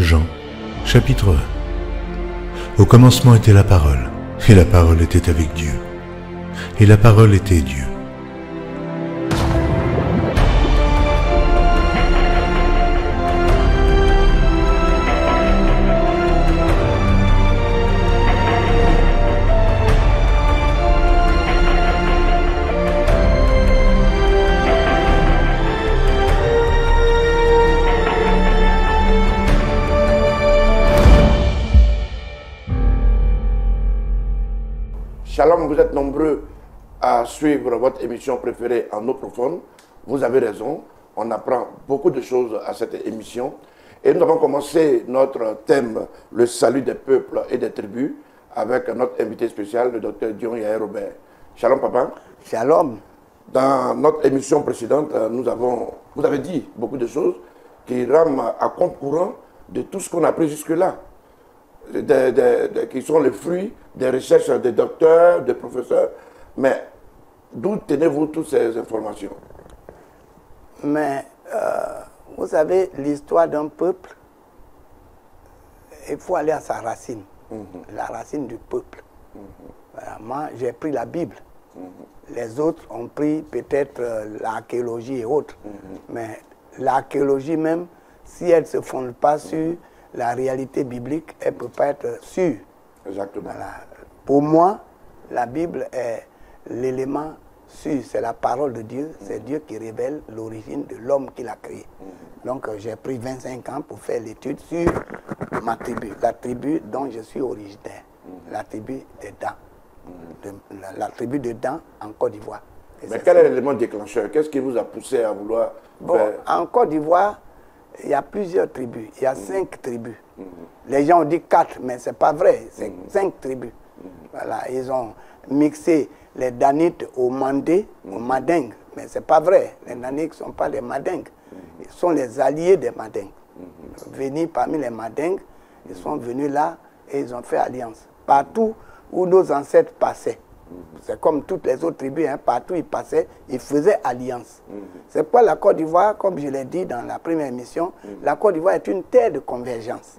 Jean, chapitre 1. Au commencement était la parole, et la parole était avec Dieu, et la parole était Dieu. Shalom, vous êtes nombreux à suivre votre émission préférée en eau profonde. Vous avez raison, on apprend beaucoup de choses à cette émission. Et nous avons commencé notre thème, le salut des peuples et des tribus, avec notre invité spécial, le docteur Dion Yair Robert. Shalom papa. Shalom. Dans notre émission précédente, vous avez dit beaucoup de choses qui rament à compte courant de tout ce qu'on a appris jusque-là. Qui sont les fruits des recherches des docteurs, des professeurs. Mais d'où tenez-vous toutes ces informations? Mais vous savez, l'histoire d'un peuple, il faut aller à sa racine, la racine du peuple. Voilà, moi, j'ai pris la Bible. Les autres ont pris peut-être l'archéologie et autres. Mais l'archéologie même, si elle ne se fonde pas sur la réalité biblique, elle ne peut pas être sûre. Exactement. Voilà. Pour moi, la Bible est l'élément sûr, c'est la parole de Dieu, c'est Dieu qui révèle l'origine de l'homme qu'il a créé. Donc j'ai pris 25 ans pour faire l'étude sur ma tribu, la tribu dont je suis originaire, la tribu des Dans, la tribu de Dan en Côte d'Ivoire. Mais quel est l'élément déclencheur? Qu'est-ce qui vous a poussé à vouloir faire... En Côte d'Ivoire, il y a plusieurs tribus, il y a 5 tribus. Les gens ont dit 4, mais ce n'est pas vrai, c'est 5 tribus. Voilà, ils ont mixé les Danites aux Mandés, aux Mandingues, mais ce n'est pas vrai. Les Danites ne sont pas les Mandingues, ils sont les alliés des Mandingues. Venus parmi les Mandingues, ils sont venus là et ils ont fait alliance. Partout où nos ancêtres passaient, c'est comme toutes les autres tribus, hein, partout où ils passaient, ils faisaient alliance. C'est pourquoi la Côte d'Ivoire, comme je l'ai dit dans la première émission, la Côte d'Ivoire est une terre de convergence.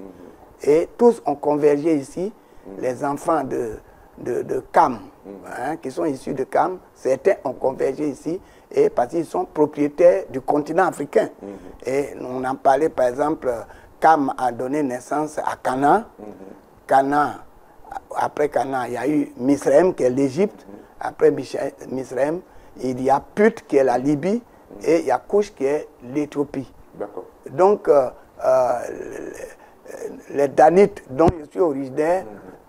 Et tous ont convergé ici, les enfants de Cam, hein, qui sont issus de Cam, certains ont convergé ici, et parce qu'ils sont propriétaires du continent africain. Et on en parlait, par exemple, Cam a donné naissance à Canaan. Canaan, après Canaan, il y a eu Misraïm qui est l'Égypte. Après Misraïm, il y a Put qui est la Libye et il y a Couche qui est l'Éthiopie. Donc, les Danites dont je suis originaire,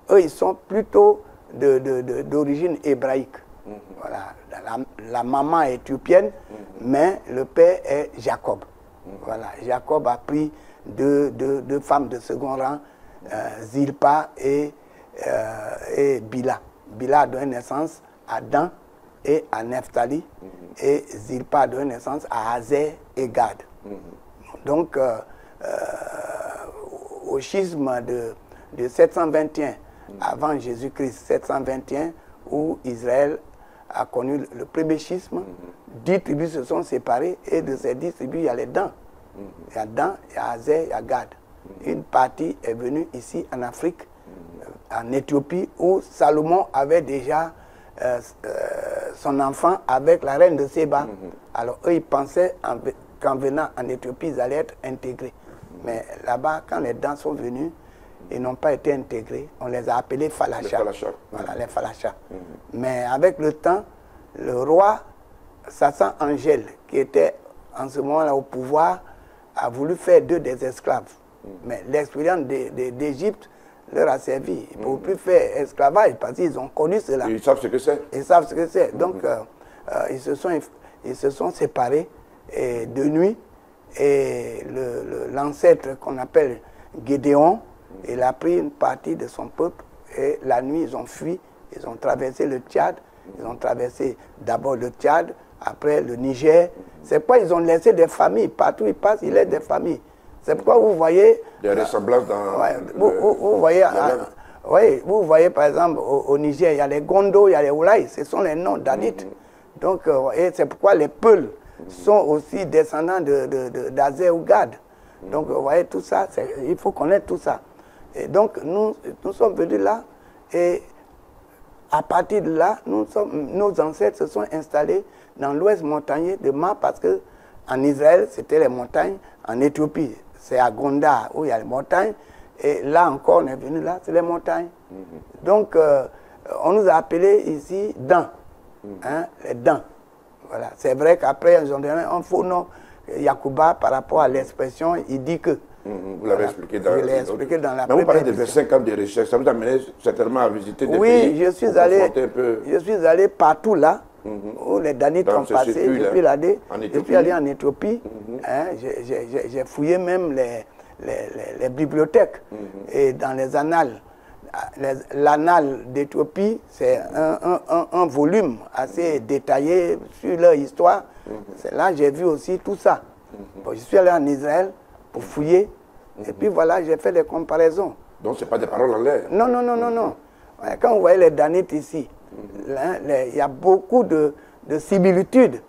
eux, ils sont plutôt d'origine hébraïque. Voilà. La maman est éthiopienne, mais le père est Jacob. Voilà. Jacob a pris deux femmes de second rang, Zilpa et Bila. Bila a donné naissance à Dan et à Nephtali, et Zilpa a donné naissance à Azer et Gad. Donc, au schisme de 721 avant Jésus-Christ, 721, où Israël a connu le premier schisme, 10 tribus se sont séparées, et de ces 10 tribus, il y a les Dans. Il y a Dan, il y a Azer, il y a Gad. Une partie est venue ici en Afrique, en Éthiopie, où Salomon avait déjà son enfant avec la reine de Séba. Alors eux, ils pensaient qu'en venant en Éthiopie, ils allaient être intégrés. Mais là-bas, quand les Dans sont venus, ils n'ont pas été intégrés. On les a appelés Falachas. Voilà, les Falachas. Mais avec le temps, le roi Sassan Angèle, qui était en ce moment-là au pouvoir, a voulu faire d'eux des esclaves. Mais l'expérience d'Égypte leur a servi. Ils ne pouvaient plus faire esclavage parce qu'ils ont connu cela. Ils savent ce que c'est. Ils savent ce que c'est. Donc, ils se sont séparés de nuit. Et l'ancêtre qu'on appelle Gédéon, il a pris une partie de son peuple. Et la nuit, ils ont fui. Ils ont traversé le Tchad. Ils ont traversé d'abord le Tchad, après le Niger. C'est pourquoi ils ont laissé des familles. Partout où ils passent, il y a des familles. C'est pourquoi vous voyez... Des ressemblances dans... Ouais, vous voyez, oui, vous voyez par exemple au Niger, il y a les Gondo, il y a les Oulaï, ce sont les noms d'Anit. Donc, et c'est pourquoi les Peuls sont aussi descendants d'Azer ou Gad. Donc, vous voyez, tout ça, il faut connaître tout ça. Et donc, nous sommes venus là, et à partir de là, nos ancêtres se sont installés dans l'ouest montagneux de Ma, parce que en Israël, c'était les montagnes. En Éthiopie, c'est à Gondar où il y a les montagnes. Et là encore, on est venu là, c'est les montagnes. Donc, on nous a appelés ici Dan, hein, les Dan. Voilà. C'est vrai qu'après, ils ont donné un faux nom, Yacouba, par rapport à l'expression, il dit que. Vous l'avez expliqué dans, la mais vous parlez de 25 ans de recherche, ça vous a amené certainement à visiter des pays. Oui, je suis allé partout là, où les Danites ont passé. Je suis allé en Éthiopie. Hein, j'ai fouillé même les bibliothèques. Et dans les annales, l'annale d'Éthiopie, c'est un volume assez détaillé sur leur histoire. C'est là que j'ai vu aussi tout ça. Bon, je suis allé en Israël pour fouiller. Et puis voilà, j'ai fait des comparaisons. Donc, ce n'est pas des paroles en l'air? Non, non, non, non, non. Quand vous voyez les Danites ici, il y a beaucoup de similitudes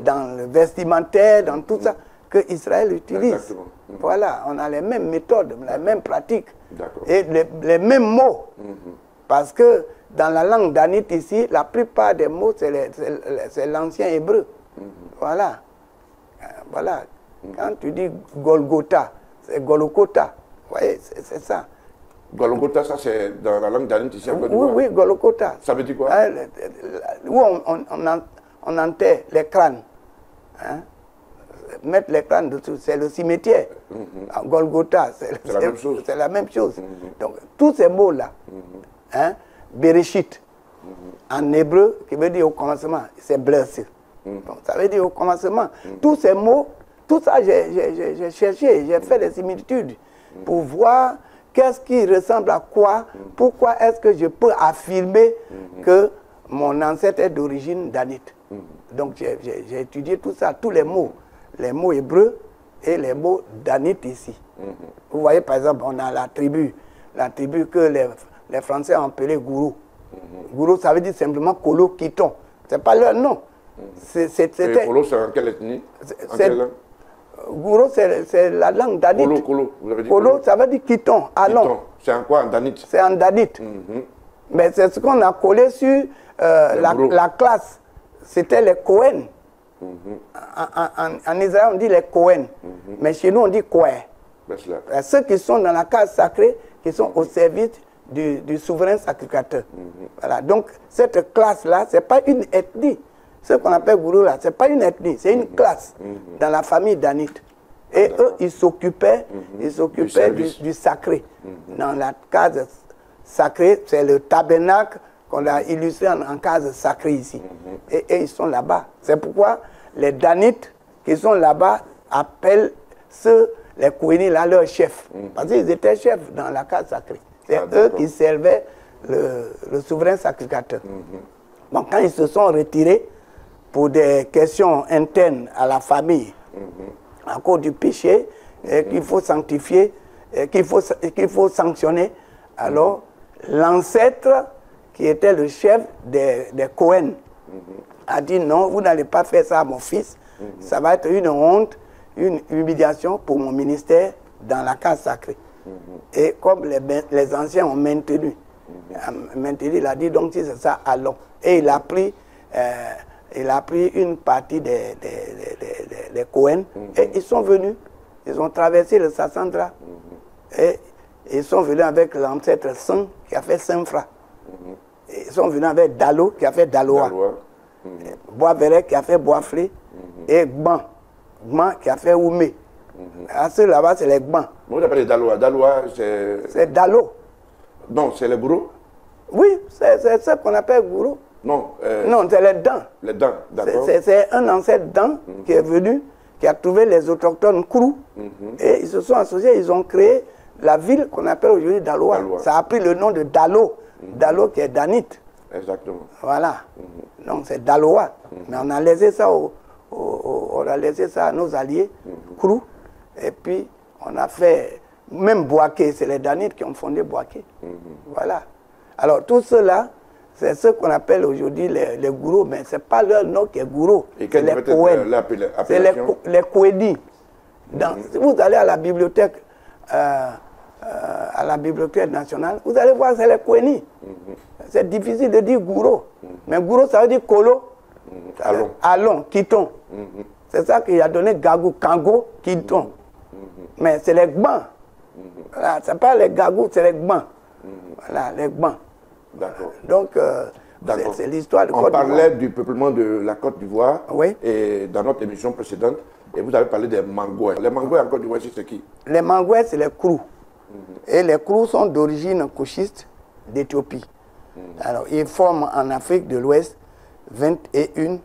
dans le vestimentaire, dans tout ça, que Israël utilise. Exactement. Voilà, on a les mêmes méthodes, les mêmes pratiques, et les mêmes mots. Parce que dans la langue danite ici, la plupart des mots, c'est l'ancien hébreu. Voilà. Voilà. Quand tu dis Golgotha, c'est Golokota. Vous voyez, c'est ça. Golgotha, ça c'est dans la langue danite ici. Oui, oui, Golokota. Ça veut dire quoi? Où on enterre les crânes. Hein? Mettre les crânes dessous, c'est le cimetière. Golgotha, c'est la même chose. C'est la même chose. Donc, tous ces mots-là, hein, Bereshit, en hébreu, qui veut dire au commencement, c'est blessé. Donc, ça veut dire au commencement. Tous ces mots, tout ça, j'ai cherché, j'ai fait des similitudes pour voir qu'est-ce qui ressemble à quoi, pourquoi est-ce que je peux affirmer que mon ancêtre est d'origine danite. Donc, j'ai étudié tout ça, tous les mots hébreux et les mots danites ici. Vous voyez, par exemple, on a la tribu que les Français ont appelée Gourou. Gourou, ça veut dire simplement Kolo Kiton. Ce n'est pas leur nom. Kolo, c'est en quelle ethnie? Gourou, c'est la langue danite. Kolo, vous avez dit Kolo, ça veut dire Kiton, allons. C'est en quoi, en danite? C'est en danite. Mais c'est ce qu'on a collé sur la classe. C'était les Cohen. En Israël, on dit les Cohen. Mais chez nous, on dit Koué. Ceux qui sont dans la case sacrée, qui sont au service du souverain sacrificateur. Voilà. Donc, cette classe-là, ce n'est pas une ethnie. Ce qu'on appelle gourou là, ce n'est pas une ethnie, c'est une classe dans la famille danite. Et eux, ils s'occupaient du sacré. Dans la case sacrée, c'est le tabernacle qu'on a illustré en case sacrée ici. Et ils sont là-bas. C'est pourquoi les Danites qui sont là-bas appellent les Kouénis là, leurs chefs. Parce qu'ils étaient chefs dans la case sacrée. C'est eux qui servaient le souverain sacrificateur. Donc quand ils se sont retirés pour des questions internes à la famille, à cause du péché, qu'il faut sanctifier, qu'il faut sanctionner, alors l'ancêtre qui était le chef des Cohen a dit non, vous n'allez pas faire ça à mon fils, ça va être une honte, une humiliation pour mon ministère dans la case sacrée. Et comme les anciens ont maintenu, il a dit donc si c'est ça, allons. Et il a pris une partie des Cohen et ils sont venus, ils ont traversé le Sassandra et ils sont venus avec l'ancêtre Saint qui a fait Saint-Fra. Ils sont venus avec Dalo qui a fait Daloa. Bois-Véret qui a fait Bois-Flé et Gban qui a fait Oumé. À ceux là-bas, c'est les Gban. Vous appelez Daloa. Daloa, c'est... C'est Dalo. Non, c'est les gourous? Oui, c'est ce qu'on appelle gourou. Non. Non, c'est les dents. Les dents, d'accord. C'est un ancêtre dent qui est venu, qui a trouvé les autochtones Krou. Et ils se sont associés, ils ont créé la ville qu'on appelle aujourd'hui Daloa. Ça a pris le nom de Dalo. Dalo qui est danite. Exactement. Voilà. Donc c'est Daloa. Mais on a laissé ça à nos alliés, Krou. Et puis on a fait, même Boaké, c'est les Danites qui ont fondé Boaké. Voilà. Alors tout cela, c'est ce qu'on appelle aujourd'hui les gourous, mais ce n'est pas leur nom qui est gourou. Et quelle est l'appellation? C'est les Kouénis. Si vous allez à la bibliothèque nationale, vous allez voir, c'est les Kweni. C'est difficile de dire Gouro. Mais Gouro, ça veut dire Kolo. Allons, quittons. C'est ça qui a donné Gagou, Kango, quittons. Mais c'est les Gbans. Voilà, ce n'est pas les Gagou, c'est les Gbans. Voilà, les Gbans. D'accord. Donc, c'est l'histoire de Côte d'Ivoire. On parlait du peuplement de la Côte d'Ivoire. Oui. Et dans notre émission précédente, et vous avez parlé des Mangouais. Les Mangouais en Côte d'Ivoire, c'est qui? Les Mangouais, c'est les Krous. Et les Krous sont d'origine couchiste d'Éthiopie. Alors, ils forment en Afrique de l'Ouest 21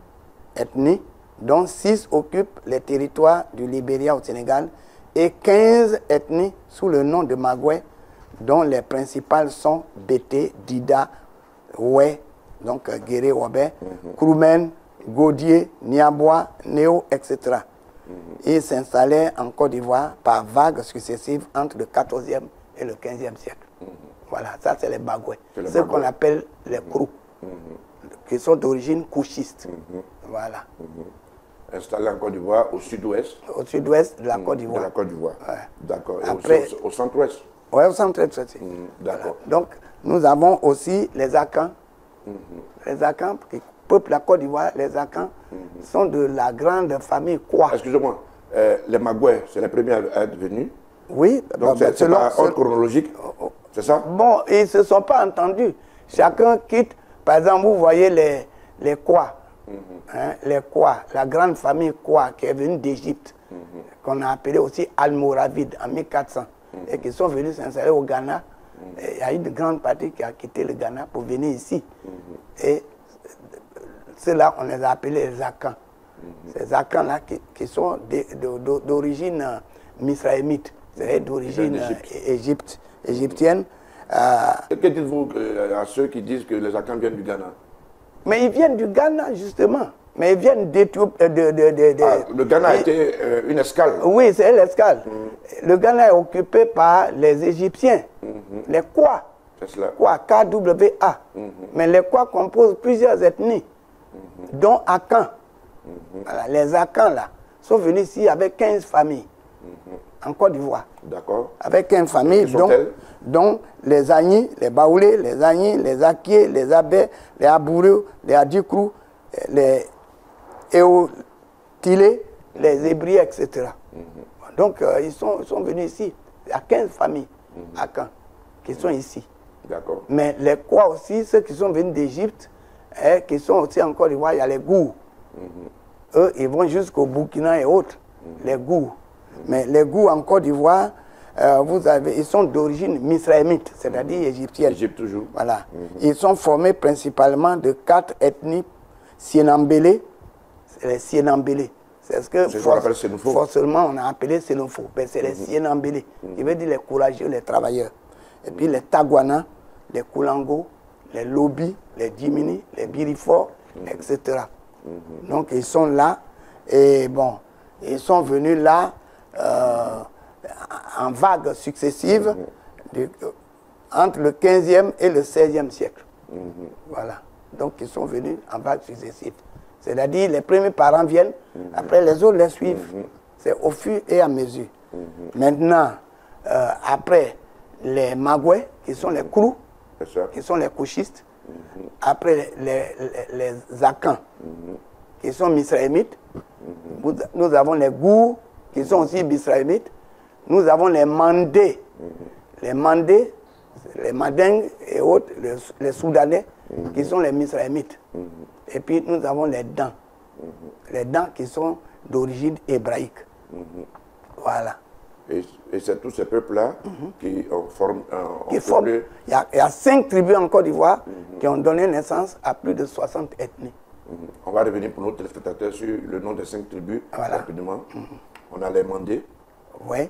ethnies, dont 6 occupent les territoires du Libéria au Sénégal et 15 ethnies sous le nom de Magouais, dont les principales sont Bété, Dida, Oué, donc Guéré, Wabé, Kroumen, Gaudier, Niabois, Néo, etc. Ils s'installaient en Côte d'Ivoire par vagues successives entre le 14e et le 15e siècle. Voilà, ça c'est les Bagouais. Ce qu'on appelle les Krous, qui sont d'origine couchiste. Voilà. Installés en Côte d'Ivoire, au sud-ouest. Au sud-ouest de la Côte d'Ivoire. De la Côte d'Ivoire. Ouais. D'accord. Après, au centre-ouest. Oui, au centre-ouest aussi. D'accord. Voilà. Donc, nous avons aussi les Akans. Les Akans qui peuplent la Côte d'Ivoire, les Akans sont de la grande famille Kwa. Excusez-moi, les Magouais, c'est les premiers à être venus. Oui, donc c'est par ordre chronologique, c'est ça? Bon, ils ne se sont pas entendus. Chacun quitte. Par exemple, vous voyez les Kwa. Hein, les Kwa, la grande famille Kwa qui est venue d'Égypte, qu'on a appelé aussi Almoravide en 1400, et qui sont venus s'installer au Ghana. Il y a une grande partie qui a quitté le Ghana pour venir ici. Et ceux-là, on les a appelés les Akans. Ces Akans-là qui sont d'origine misraémite, c'est d'origine égyptienne. Et que dites-vous à ceux qui disent que les Akans viennent du Ghana? Mais ils viennent du Ghana, justement. Mais ils viennent d'Éthiopie. Le Ghana a été une escale. Oui, c'est l'escale. Le Ghana est occupé par les Égyptiens, les Kwa. C'est cela. Kwa, K-W-A. Mais les Kwa composent plusieurs ethnies, dont Akans. Voilà, les Akans, là, sont venus ici avec 15 familles, en Côte d'Ivoire. D'accord. Avec 15 familles, dont les Agnis, les Baoulés, les Agnis, les Akiés, les Abé, les Aboureux, les Adikrou, les Éotilés, les Hébriers, etc. Donc, ils sont venus ici. Il y a 15 familles à Caen qui sont ici. D'accord. Mais les Kwa aussi, ceux qui sont venus d'Égypte, qui sont aussi en Côte d'Ivoire, il y a les Gous. Eux, ils vont jusqu'au Burkina et autres, les Gous. Mais les Gous en Côte d'Ivoire, ils sont d'origine misraémite, c'est-à-dire égyptienne. Égypte toujours. Voilà. Ils sont formés principalement de 4 ethnies Sienambélé. C'est les Sienambélé. C'est ce que forcément on a appelé Sénofo. C'est les Sienambélé, qui veut dire les courageux, les travailleurs. Et puis les Tagwana, les Koulango, les Lobi, les Djimini, les Birifor, etc. Donc ils sont là. Et bon, ils sont venus là en vagues successives entre le 15e et le 16e siècle. Voilà. Donc ils sont venus en vagues successives. C'est-à-dire les premiers parents viennent, après les autres les suivent. C'est au fur et à mesure. Maintenant, après les Magouais, qui sont les Krous, qui sont les couchistes, après les Akans, qui sont misraémites, nous avons les Gous, qui sont aussi misraémites, nous avons les Mandés, les Mandés, les Mandingues et autres, les Soudanais, qui sont les misraémites. Et puis nous avons les Dans qui sont d'origine hébraïque. Voilà. Et c'est tous ces peuples-là qui forment... Il y a 5 tribus en Côte d'Ivoire qui ont donné naissance à plus de 60 ethnies. On va revenir pour nos téléspectateurs sur le nom des 5 tribus, rapidement. On a les Mandés. Oui.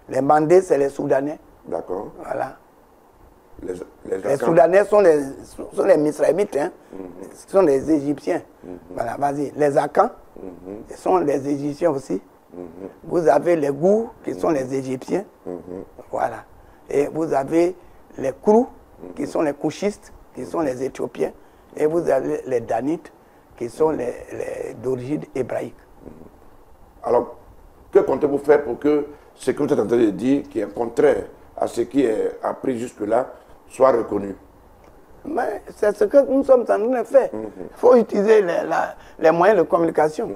Les Mandés, c'est les Soudanais. D'accord. Voilà. Les Soudanais sont les Misraémites, hein. Ce sont les Égyptiens. Voilà, vas-y. Les Akans, ce sont les Égyptiens aussi. Vous avez les Gous, qui sont les Égyptiens. Voilà. Et vous avez les Krous, qui sont les Couchistes, qui sont les Éthiopiens. Et vous avez les Danites, qui sont les d'origine hébraïque. Alors, que comptez-vous faire pour que ce que vous êtes en train de dire, qui est contraire à ce qui est appris jusque-là, soit reconnu? Mais c'est ce que nous sommes en train de faire. Il faut utiliser les moyens de communication.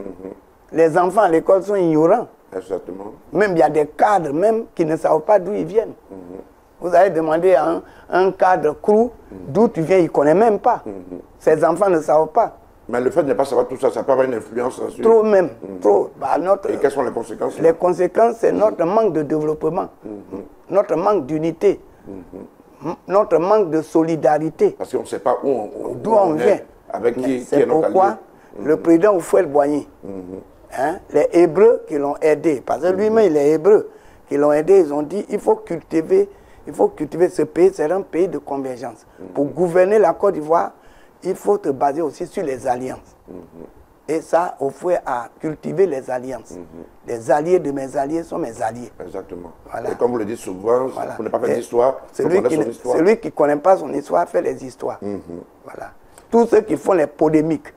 Les enfants à l'école sont ignorants. Exactement. Même il y a des cadres même qui ne savent pas d'où ils viennent. Vous allez demander à un cadre crew d'où tu viens, il ne connaît même pas. Ces enfants ne savent pas. Mais le fait de ne pas savoir tout ça, ça peut avoir une influence sur... Trop même, trop. Bah, Et quelles sont les conséquences? Les conséquences, c'est notre manque de développement, notre manque d'unité, notre manque de solidarité. Parce qu'on ne sait pas d'où on vient. Avec qui c'est pourquoi le président Houphouët-Boigny, les Hébreux qui l'ont aidé, parce que lui-même il est hébreu, qui l'ont aidé, ils ont dit il faut cultiver ce pays, c'est un pays de convergence. Pour gouverner la Côte d'Ivoire, il faut te baser aussi sur les alliances. Et ça, Houphouët a cultivé les alliances. Les alliés de mes alliés sont mes alliés. Exactement. Voilà. Et comme vous le dites souvent, vous ne pas faire d'histoire, celui qui ne connaît pas son histoire fait les histoires. Voilà. Tous ceux qui font les polémiques,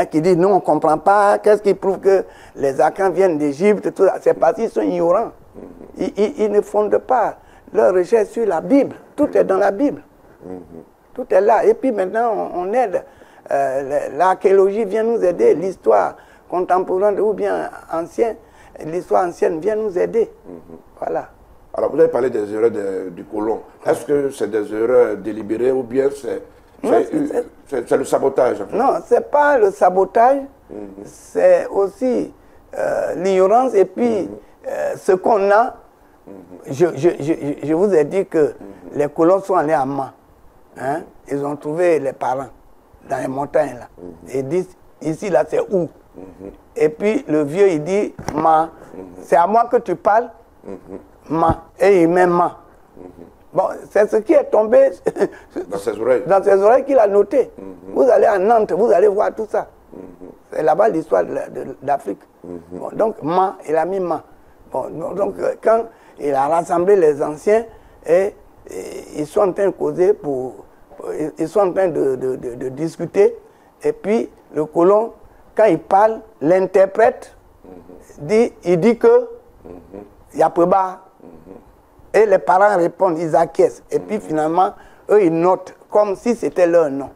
qui disent non, on ne comprend pas, qu'est-ce qui prouve que les Akans viennent d'Égypte, c'est parce qu'ils sont ignorants. Ils ne fondent pas leur recherche sur la Bible. Tout est dans la Bible. Tout est là. Et puis maintenant, on aide. L'archéologie vient nous aider. L'histoire contemporaine ou bien ancienne, l'histoire ancienne vient nous aider. Voilà. Alors, vous avez parlé des erreurs du colon. Est-ce que c'est des erreurs délibérées ou bien c'est le sabotage? En fait? Non, ce n'est pas le sabotage. C'est aussi l'ignorance. Et puis, ce qu'on a, je vous ai dit que les colons sont allés à Ma. Ils ont trouvé les parents dans les montagnes là. Ils disent, ici là c'est où? Et puis le vieux il dit, Ma, c'est à moi que tu parles? Ma. Et il met Ma. Bon, c'est ce qui est tombé dans ses oreilles. Dans ses oreilles qu'il a noté. Vous allez à Nantes, vous allez voir tout ça. C'est là-bas l'histoire d'Afrique. Bon, donc Ma, il a mis Ma. Bon, donc quand il a rassemblé les anciens et ils sont en train de causer ils sont en train de discuter. Et puis, le colon, quand il parle, l'interprète, il dit que Yapeba. Et les parents répondent, ils acquiescent. Et puis, finalement, eux, ils notent comme si c'était leur nom.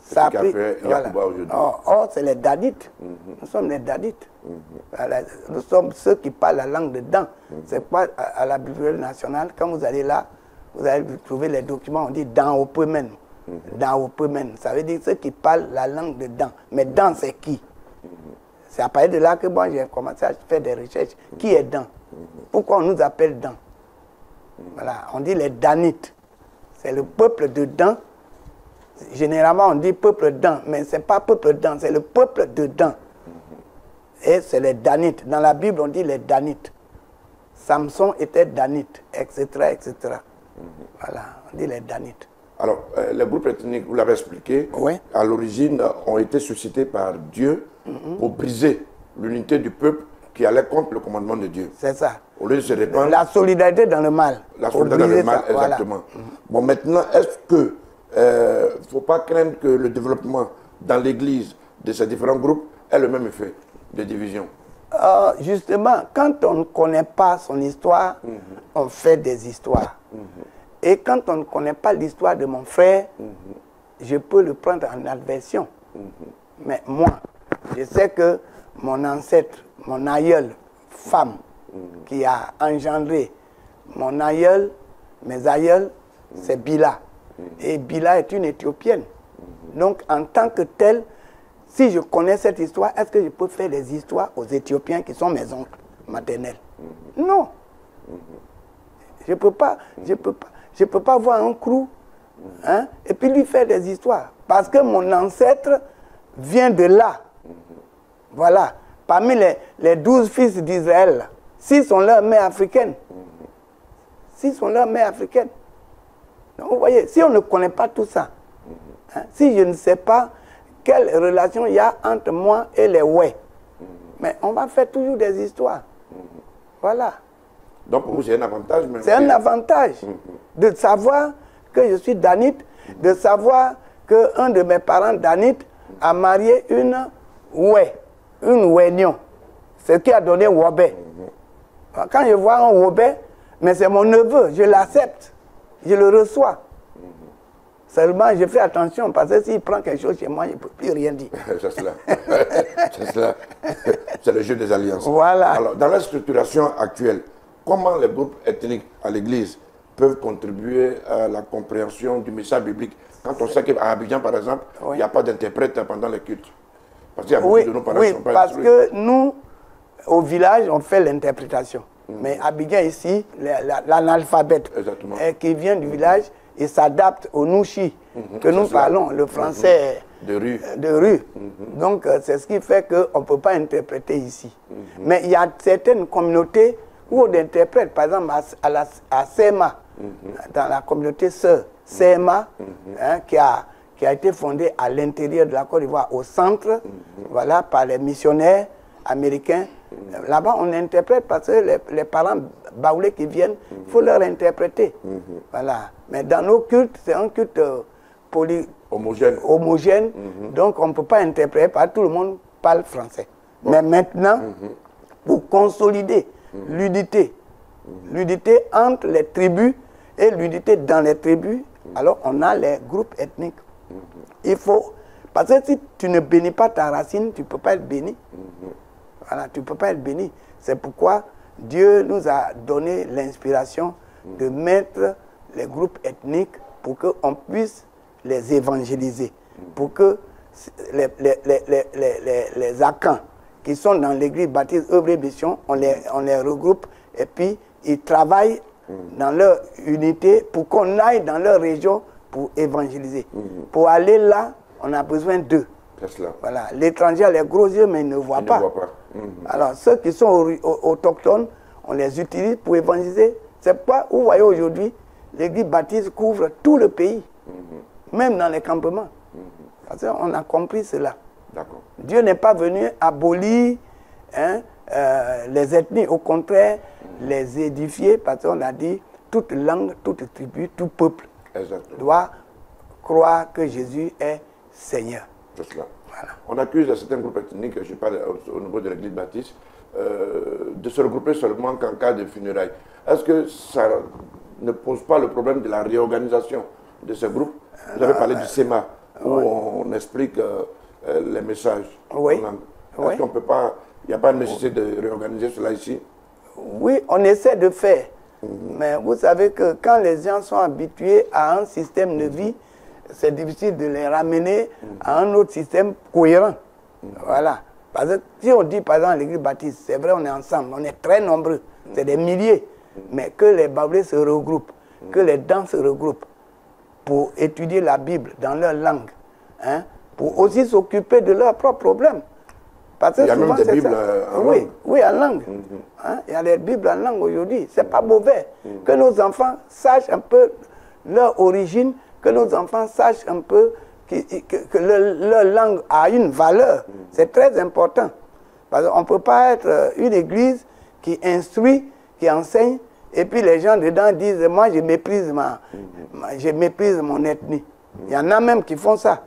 Ça a pris. Voilà. Oh, c'est les Dadites. Nous sommes les Dadites. Voilà. Nous sommes ceux qui parlent la langue de Dan. C'est pas à la Bibliothèque nationale, quand vous allez là, vous allez trouver les documents, on dit Dan Opemen. Dan Opemen, ça veut dire ceux qui parlent la langue de Dan. Mais Dan, c'est qui? C'est à partir de là que moi, j'ai commencé à faire des recherches. Qui est Dan? Pourquoi on nous appelle Dan? Voilà, on dit les Danites. C'est le peuple de Dan. Généralement, on dit peuple Dan, mais ce n'est pas peuple Dan, c'est le peuple de Dan. Et c'est les Danites. Dans la Bible, on dit les Danites. Samson était Danite, etc., etc. Voilà, on dit les Danites. Alors, les groupes ethniques, vous l'avez expliqué, à l'origine, ont été suscités par Dieu pour briser l'unité du peuple qui allait contre le commandement de Dieu. C'est ça. Au lieu de se répandre... La solidarité dans le mal. La solidarité dans le mal, exactement. Voilà. Bon, maintenant, est-ce que il ne faut pas craindre que le développement dans l'Église de ces différents groupes ait le même effet de division? Justement, quand on ne connaît pas son histoire, on fait des histoires. Et quand on ne connaît pas l'histoire de mon frère, je peux le prendre en adversion. Mais moi, je sais que mon ancêtre, mon aïeul, femme, qui a engendré mon aïeul, mes aïeuls, c'est Bila. Et Bila est une Éthiopienne. Donc, en tant que telle, si je connais cette histoire, est-ce que je peux faire des histoires aux Éthiopiens qui sont mes oncles maternels? Non. Je ne peux pas voir un crew et puis lui faire des histoires. Parce que mon ancêtre vient de là. Voilà. Parmi les 12 fils d'Israël, 6 sont leurs mères africaines. 6 sont leurs mères africaines. Donc, vous voyez, si on ne connaît pas tout ça, si je ne sais pas quelle relation il y a entre moi et les Oué, mais on va faire toujours des histoires. Voilà. Donc pour vous, c'est un avantage? C'est un avantage de savoir que je suis Danite, de savoir qu'un de mes parents Danite a marié une Oué, une Ouénion, ce qui a donné Wobé. Quand je vois un Robert, mais c'est mon neveu, je l'accepte, je le reçois. Seulement, je fais attention, parce que s'il prend quelque chose chez moi, je ne peux plus rien dire. C'est cela. C'est cela. C'est le jeu des alliances. Voilà. Alors, dans la structuration actuelle, comment les groupes ethniques à l'Église peuvent contribuer à la compréhension du message biblique? Quand on sait qu'à Abidjan, par exemple, il n'y a pas d'interprète pendant les cultes. Parce qu'il y a beaucoup de nos parents qui sont pas parce instruits. que nous, au village, on fait l'interprétation. Mais Abidjan, ici, l'analphabète qui vient du village, il s'adapte au nouchi que nous parlons, le français de rue. Donc, c'est ce qui fait qu'on ne peut pas interpréter ici. Mais il y a certaines communautés où on interprète, par exemple à Sema, dans la communauté sœur, Sema, qui a été fondée à l'intérieur de la Côte d'Ivoire, au centre, voilà, par les missionnaires américains. Là-bas, on interprète parce que les parents baoulés qui viennent, il faut leur interpréter. Voilà. Mais dans nos cultes, c'est un culte homogène. Donc, on ne peut pas interpréter, parce que tout le monde parle français. Mais maintenant, pour consolider l'unité entre les tribus et l'unité dans les tribus, alors on a les groupes ethniques. Il faut... Parce que si tu ne bénis pas ta racine, tu ne peux pas être béni. Voilà, tu ne peux pas être béni. C'est pourquoi Dieu nous a donné l'inspiration de mettre les groupes ethniques pour qu'on puisse les évangéliser. Pour que les Akans qui sont dans l'église baptiste œuvre et mission, on les regroupe et puis ils travaillent dans leur unité pour qu'on aille dans leur région pour évangéliser. Pour aller là, on a besoin d'eux. Voilà. L'étranger a les gros yeux, mais il ne voit pas. Alors, ceux qui sont autochtones, on les utilise pour évangéliser. C'est pourquoi, vous voyez aujourd'hui, l'église baptiste couvre tout le pays, même dans les campements. Parce qu'on a compris cela. Dieu n'est pas venu abolir les ethnies, au contraire, les édifier, parce qu'on a dit, toute langue, toute tribu, tout peuple doit croire que Jésus est Seigneur. C'est cela. Voilà. On accuse certains groupes ethniques, je parle au niveau de l'église baptiste, de se regrouper seulement qu'en cas de funérailles. Est-ce que ça ne pose pas le problème de la réorganisation de ces groupes? Vous avez parlé du SEMA, où on explique les messages en langue. Est-ce qu'on peut pas, il n'y a pas de nécessité de réorganiser cela ici? Oui, on essaie de faire. Mais vous savez que quand les gens sont habitués à un système de vie, c'est difficile de les ramener à un autre système cohérent. Voilà. Parce que si on dit par exemple l'église baptiste, c'est vrai, on est ensemble, on est très nombreux, c'est des milliers, mais que les baoulés se regroupent, que les dents se regroupent pour étudier la Bible dans leur langue, pour aussi s'occuper de leurs propres problèmes. Parce que il y a même des Bibles en langue. Oui, en langue. Il y a des Bibles en langue aujourd'hui. Ce n'est pas mauvais. Que nos enfants sachent un peu leur origine, que nos enfants sachent un peu que leur langue a une valeur. C'est très important. Parce qu'on ne peut pas être une église qui instruit, qui enseigne, et puis les gens dedans disent, moi je méprise mon ethnie. Il y en a même qui font ça.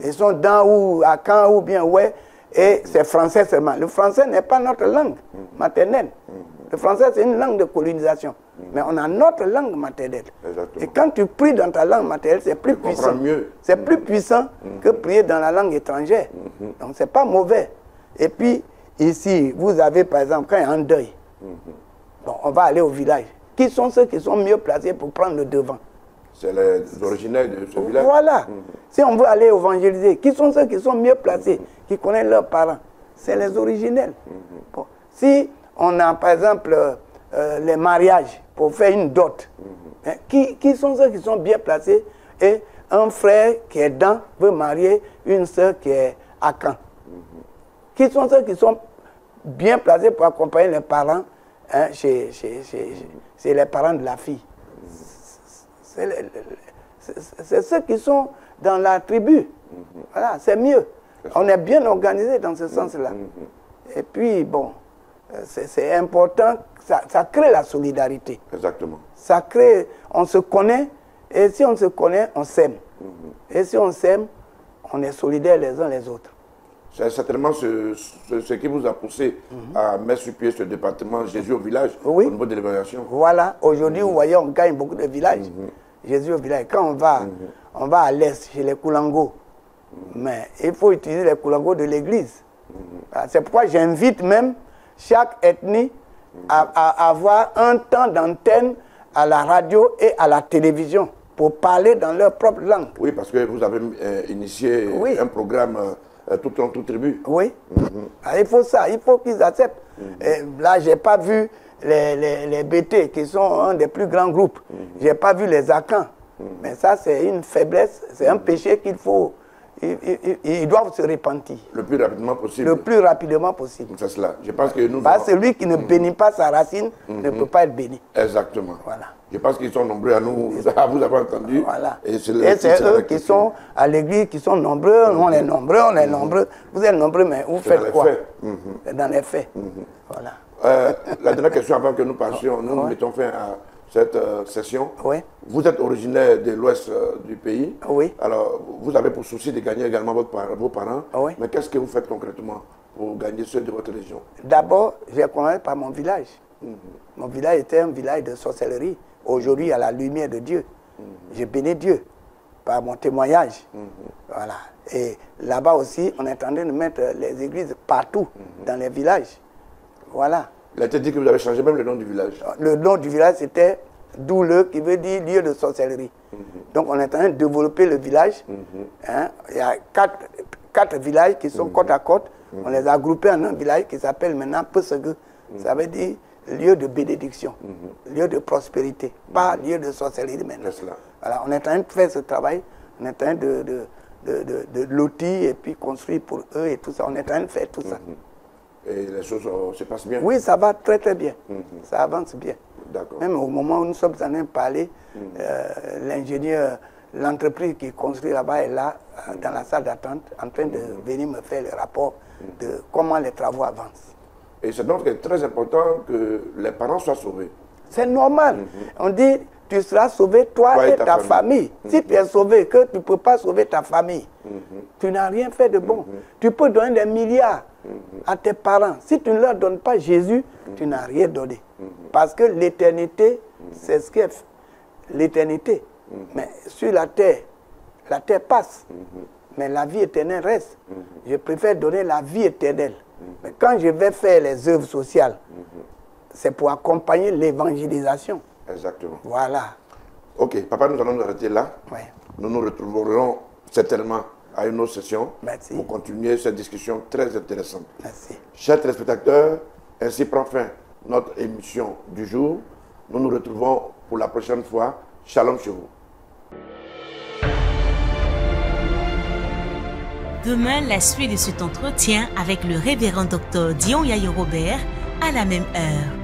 Ils sont dans ou à Caen ou bien ouais, et c'est français seulement. Le français n'est pas notre langue maternelle. Le français, c'est une langue de colonisation. Mais on a notre langue maternelle. Et quand tu pries dans ta langue maternelle, c'est plus puissant. C'est plus puissant que prier dans la langue étrangère. Donc, c'est pas mauvais. Et puis, ici, vous avez, par exemple, quand il y a un deuil, bon, on va aller au village. Qui sont ceux qui sont mieux placés pour prendre le devant? C'est les originaires de ce village. Voilà. Si on veut aller évangéliser, qui sont ceux qui sont mieux placés, qui connaissent leurs parents? C'est les originels. Bon. Si on a, par exemple, les mariages pour faire une dot, qui sont ceux qui sont bien placés? Et un frère qui est Dan veut marier une soeur qui est à Caen. Qui sont ceux qui sont bien placés pour accompagner les parents chez les parents de la fille? C'est ceux qui sont dans la tribu. Voilà, c'est mieux. On est bien organisé dans ce sens-là. Et puis, bon, c'est important, ça crée la solidarité. Exactement. Ça crée, on se connaît, et si on se connaît, on s'aime. Et si on s'aime, on est solidaires les uns les autres. C'est certainement ce qui vous a poussé à mettre sur pied ce département Jésus au village, oui. au niveau de l'évaluation. Voilà, aujourd'hui, vous voyez, on gagne beaucoup de villages. Jésus au village. Quand on va à l'est, chez les Koulango, mais il faut utiliser les Koulango de l'église. C'est pourquoi j'invite même chaque ethnie à avoir un temps d'antenne à la radio et à la télévision pour parler dans leur propre langue. Oui, parce que vous avez initié un programme toute tribu. Oui, il faut ça, il faut qu'ils acceptent. Là, je n'ai pas vu les BT qui sont un des plus grands groupes. Je n'ai pas vu les Akans. Mais ça, c'est une faiblesse, c'est un péché qu'il faut... Ils doivent se repentir. Le plus rapidement possible. Le plus rapidement possible. C'est cela. Je pense que nous... Celui qui ne bénit pas sa racine ne peut pas être béni. Exactement. Voilà. Je pense qu'ils sont nombreux à vous avoir entendu. Voilà. Et c'est eux qui sont à l'église, qui sont nombreux. On est nombreux, on est nombreux. Vous êtes nombreux, mais vous faites quoi? Dans les faits. Voilà. La dernière question avant que nous passions, nous mettons fin à cette session. Oui. Vous êtes originaire de l'ouest du pays. Oui. Alors, vous avez pour souci de gagner également vos parents. Oui. Mais qu'est-ce que vous faites concrètement pour gagner ceux de votre région? D'abord, j'ai commencé par mon village. Mon village était un village de sorcellerie. Aujourd'hui, à la lumière de Dieu, je bénis Dieu par mon témoignage. Voilà. Et là-bas aussi, on est en train de mettre les églises partout dans les villages. Voilà. Il a été dit que vous avez changé même le nom du village. Le nom du village, c'était Douleux, qui veut dire lieu de sorcellerie. Donc, on est en train de développer le village. Il y a quatre villages qui sont côte à côte. On les a groupés en un village qui s'appelle maintenant Pesegu. Ça veut dire lieu de bénédiction, lieu de prospérité, pas lieu de sorcellerie maintenant. Voilà, on est en train de faire ce travail. On est en train de lotir et puis construire pour eux et tout ça. On est en train de faire tout ça. Et les choses se passent bien? Oui, ça va très très bien. Ça avance bien. Même au moment où nous sommes en train de parler, l'ingénieur, l'entreprise qui construit là-bas est là, dans la salle d'attente, en train de venir me faire le rapport de comment les travaux avancent. Et c'est donc très important que les parents soient sauvés. C'est normal. On dit, tu seras sauvé, toi et ta famille. Si tu es sauvé, que tu ne peux pas sauver ta famille, tu n'as rien fait de bon. Tu peux donner des milliards à tes parents. Si tu ne leur donnes pas Jésus, tu n'as rien donné. Parce que l'éternité, c'est ce qu'est l'éternité. Mais sur la terre passe. Mais la vie éternelle reste. Je préfère donner la vie éternelle. Mais quand je vais faire les œuvres sociales, c'est pour accompagner l'évangélisation. Exactement. Voilà. Ok, papa, nous allons nous arrêter là. Oui. Nous nous retrouverons certainement à une autre session. Merci. Pour continuer cette discussion très intéressante. Merci. Chers téléspectateurs, ainsi prend fin notre émission du jour. Nous nous retrouvons pour la prochaine fois. Shalom chez vous. Demain, la suite de cet entretien avec le révérend Dr Dion Yayo Robert à la même heure.